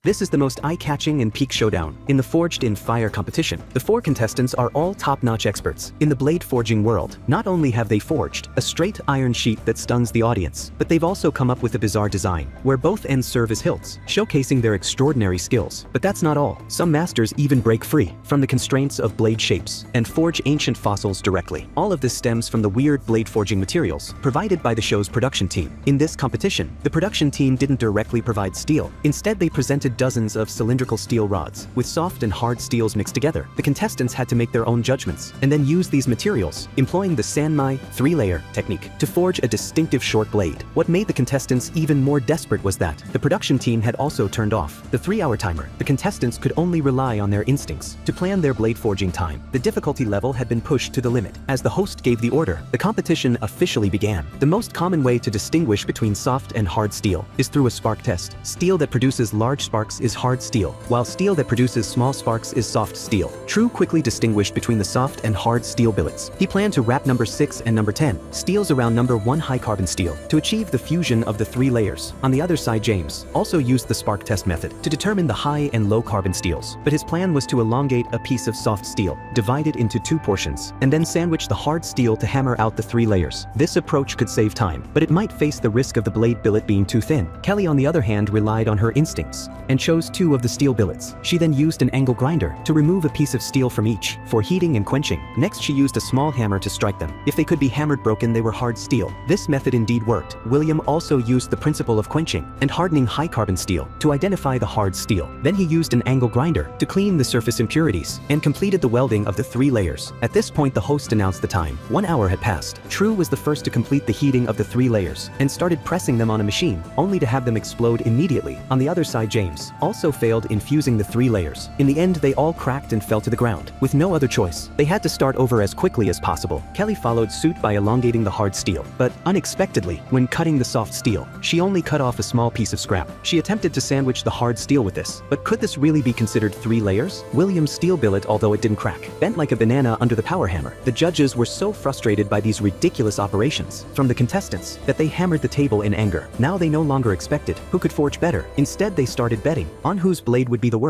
This is the most eye-catching and peak showdown in the Forged in Fire competition. The 4 contestants are all top-notch experts in the blade forging world. Not only have they forged a straight iron sheet that stuns the audience, but they've also come up with a bizarre design where both ends serve as hilts, showcasing their extraordinary skills. But that's not all. Some masters even break free from the constraints of blade shapes and forge ancient fossils directly. All of this stems from the weird blade forging materials provided by the show's production team. In this competition, the production team didn't directly provide steel. Instead, they presented dozens of cylindrical steel rods with soft and hard steels mixed together. The contestants had to make their own judgments and then use these materials, employing the Sanmai 3-layer technique to forge a distinctive short blade. What made the contestants even more desperate was that the production team had also turned off the 3-hour timer. The contestants could only rely on their instincts to plan their blade forging time. The difficulty level had been pushed to the limit. As the host gave the order, the competition officially began. The most common way to distinguish between soft and hard steel is through a spark test. Steel that produces large sparks is hard steel, while steel that produces small sparks is soft steel. True quickly distinguished between the soft and hard steel billets. He planned to wrap number 6 and number 10 steels around number 1 high carbon steel to achieve the fusion of the 3 layers. On the other side, James also used the spark test method to determine the high and low carbon steels, but his plan was to elongate a piece of soft steel, divide it into 2 portions, and then sandwich the hard steel to hammer out the 3 layers. This approach could save time, but it might face the risk of the blade billet being too thin. Kelly, on the other hand, relied on her instincts and chose 2 of the steel billets. She then used an angle grinder to remove a piece of steel from each for heating and quenching. Next, she used a small hammer to strike them. If they could be hammered broken, they were hard steel. This method indeed worked. William also used the principle of quenching and hardening high carbon steel to identify the hard steel. Then he used an angle grinder to clean the surface impurities and completed the welding of the 3 layers. At this point, the host announced the time. 1 hour had passed. True was the first to complete the heating of the 3 layers and started pressing them on a machine, only to have them explode immediately. On the other side, James also failed in fusing the 3 layers. In the end, they all cracked and fell to the ground. With no other choice, they had to start over as quickly as possible. Kelly followed suit by elongating the hard steel, but unexpectedly, when cutting the soft steel, she only cut off a small piece of scrap. She attempted to sandwich the hard steel with this, but could this really be considered 3 layers? William's steel billet, although it didn't crack, bent like a banana under the power hammer. The judges were so frustrated by these ridiculous operations from the contestants that they hammered the table in anger. Now they no longer expected who could forge better. Instead, they started betting on whose blade would be the worst.